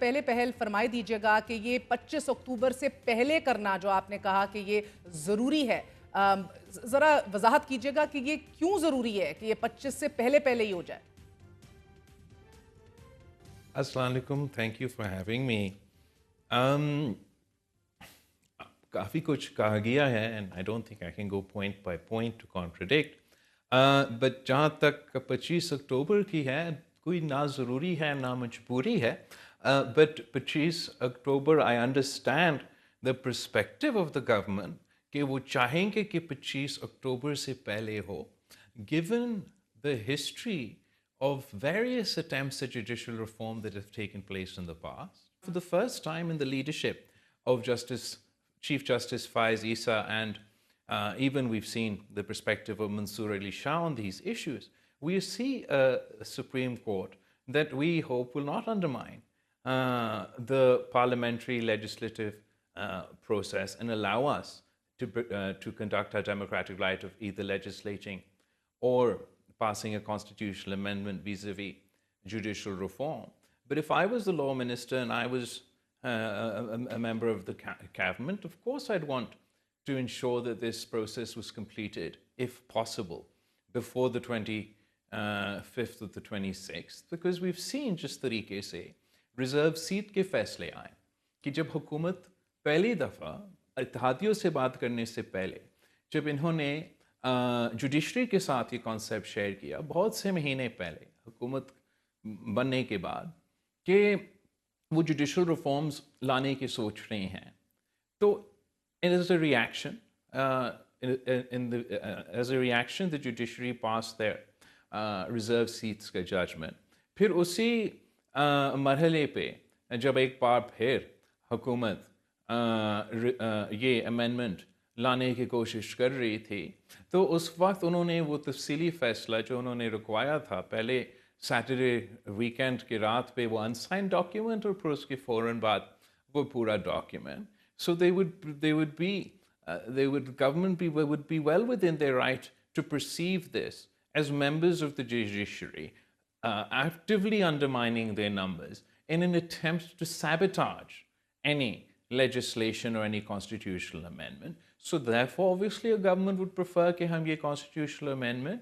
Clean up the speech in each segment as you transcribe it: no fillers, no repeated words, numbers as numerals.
पहले पहल फरमाई दीजिएगा कि ये 25 अक्टूबर से पहले करना जो आपने कहा कि ये ज़रूरी है, ज़रा वजाहत कीजिएगा कि ये क्यों ज़रूरी है कि ये 25 से पहले पहले ही हो जाए। Assalamu alaikum. Thank you for having me. काफ़ी कुछ कहा गया है and I don't think I can go point by point two contradict, but जहाँ तक 25 अक्टूबर की है, कोई ना ज़रूरी है ना मजबूरी है, but 25 October I understand the perspective of the government कि वो चाहेंगे कि 25 अक्टूबर से पहले हो, given the history of various attempts at judicial reform that have taken place in the past. For the first time in the leadership of Chief Justice Faiz Issa, and even we've seen the perspective of Mansoor Ali Shah on these issues, we see a Supreme Court that we hope will not undermine the parliamentary legislative process and allow us to conduct our democratic right of either legislating or passing a constitutional amendment vis-a-vis judicial reform. But if I was the law minister and I was a member of the cabinet, of course I'd want to ensure that this process was completed, if possible, before the 25th or the 26th, because we've seen जिस तरीके से reserve seat के फैसले आए कि जब हुकूमत पहली दफ़ा इत्तेहादियों से बात करने से पहले जब इन्होंने जुडिशरी के साथ ये कॉन्सेप्ट शेयर किया बहुत से महीने पहले हुकूमत बनने के बाद कि वो जुडिशल रिफॉर्म्स लाने की सोच रहे हैं, तो as a reaction as a reaction the judiciary pass their reserve seats का जजमेंट। फिर उसी मरहले पे जब एक बार फिर हुकूमत ये अमेंडमेंट लाने की कोशिश कर रही थी, तो उस वक्त उन्होंने वो तफसीली फ़ैसला जो उन्होंने रुकवाया था, पहले सैटरडे वीकेंड की रात पे वो अनसाइंड डॉक्यूमेंट और फिर उसके फ़ौरन बाद वो पूरा document, so government would be well within their right to perceive this as members of the judiciary actively undermining their numbers in an attempt to sabotage any legislation or any constitutional amendment. So therefore, obviously, a government would prefer कि हम ये constitutional amendment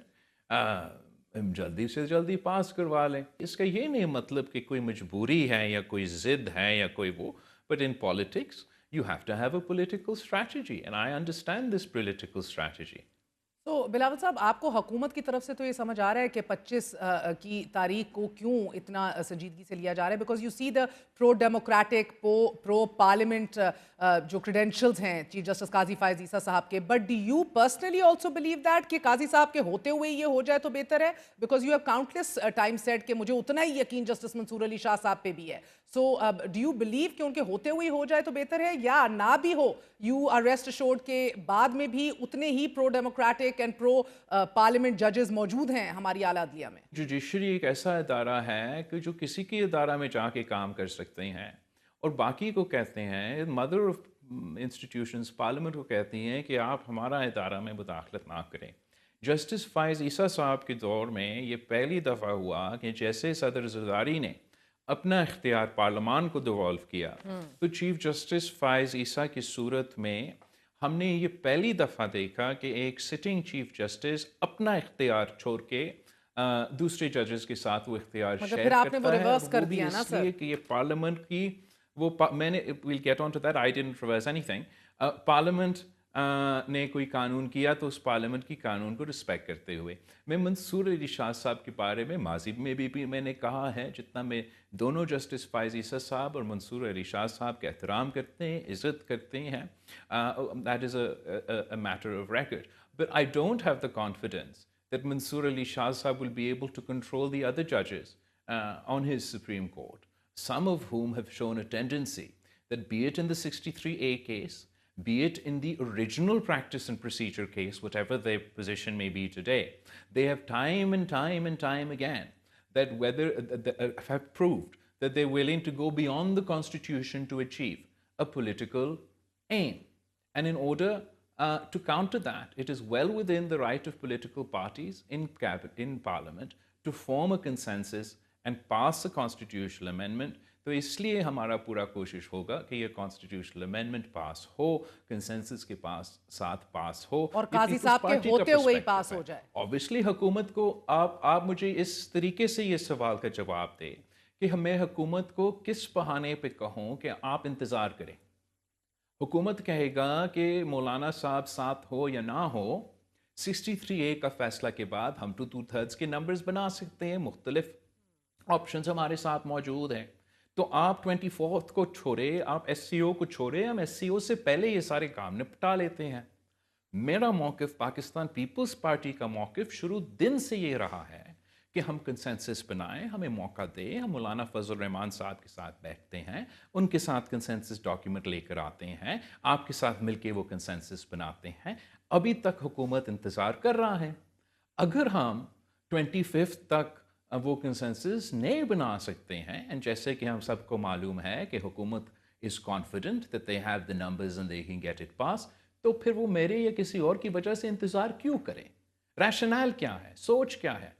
जल्दी से जल्दी पास करवा लें। इसका ये नहीं मतलब कि कोई मजबूरी है या कोई ज़िद है या कोई वो, but in politics, you have to have a political strategy, and I understand this political strategy. तो बिलावल साहब, आपको हुकूमत की तरफ से तो ये समझ आ रहा है कि 25 की तारीख को क्यों इतना संजीदगी से लिया जा रहा है, because you see the pro democratic pro parliament जो क्रेडेंशियल्स हैं चीफ जस्टिस काजी फायज ईसा साहब के, but do you personally also believe that कि काजी साहब के होते हुए ये हो जाए तो बेहतर है, because you have countless time set कि मुझे उतना ही यकीन जस्टिस मंसूर अली शाह साहब पे भी है, सो डू यू बिलीव कि उनके होते हुए हो जाए तो बेहतर है, या ना भी हो यू आर रेस्ट अश्योर्ड के बाद में भी उतने ही pro democratic and pro parliament जजेस मौजूद हैं हमारी आला अदलिया में? जुडिशरी एक ऐसा इदारा है कि जो किसी के इदारा में जाके काम कर सकते हैं और बाकी को कहते हैं, मदर ऑफ इंस्टीट्यूशंस पार्लियामेंट को कहती हैं कि आप हमारा इदारा में मुदाखलत ना करें। जस्टिस फायज़ ईसा साहब के दौर में ये पहली दफ़ा हुआ कि जैसे सदर ज़रदारी ने अपना इख्तियार पार्लियामान को डिवॉल्व किया, तो चीफ जस्टिस फायज़ ईसा की सूरत में हमने ये पहली दफ़ा देखा कि एक सिटिंग चीफ जस्टिस अपना इख्तियार छोड़ के दूसरे जजेस के साथ वो इख्तियार शेयर करता है, रिवर्स कर वो भी दिया ना सर? इसलिए कि ये पार्लियामेंट की मैंने will get on to that, I didn't reverse anything. Parliament ने कोई कानून किया तो उस पार्लियामेंट की कानून को रिस्पेक्ट करते हुए, मैं मंसूर अली शाह साहब के बारे में माजी में भी मैंने कहा है, जितना मैं दोनों जस्टिस फायज़ ईसा साहब और मंसूर अली शाह साहब का एहतराम करते हैं, इज़्ज़त करते हैं, that is a matter of record. But I don't have the confidence that Mansoor Ali Shah Sahab will be able to control the other judges on his Supreme Court, some of whom have shown a tendency that, be it in the 63A case, be it in the original practice and procedure case, whatever their position may be today, they have time and time again that have proved that they're willing to go beyond the Constitution to achieve a political aim. And in order to counter that, it is well within the right of political parties in Parliament to form a consensus and pass a constitutional amendment तो इसलिए हमारा पूरा कोशिश होगा कि ये constitutional amendment पास हो, consensus के साथ पास हो, और ये काजी पीपल्स साहब के पार्टी का होते हुए ही पर्सपेक्टिव पास है। हो जाए। ऑब्वियसली हुकूमत को आप मुझे इस तरीके से ये सवाल का जवाब दें कि मैं हुकूमत को किस बहाने पे कहूँ कि आप इंतज़ार करें। हुकूमत कहेगा कि मौलाना साहब साथ हो या ना हो, 63A का फैसला के बाद हम तो 2/3 के नंबर्स बना सकते हैं, मुख्तलिफ ऑप्शंस हमारे साथ मौजूद हैं। तो आप 24th को छोड़े, आप SCO को छोड़े, हम SCO से पहले ये सारे काम निपटा लेते हैं। मेरा मौक़िफ़, पाकिस्तान पीपल्स पार्टी का मौक़िफ़ शुरू दिन से ये रहा है कि हम कंसेंसस बनाएं, हमें मौका दें, हम मौलाना फजल रहमान साहब के साथ बैठते हैं, उनके साथ कंसेंसस डॉक्यूमेंट लेकर आते हैं, आपके साथ मिलके वो कंसेंसस बनाते हैं। अभी तक हुकूमत इंतज़ार कर रहा है। अगर हम 25th तक वो कंसेंसस नहीं बना सकते हैं, एंड जैसे कि हम सबको मालूम है कि हुकूमत is confident that they have the numbers and they can get it pass, तो फिर वो मेरे या किसी और की वजह से इंतज़ार क्यों करें? रैशनल क्या है? सोच क्या है?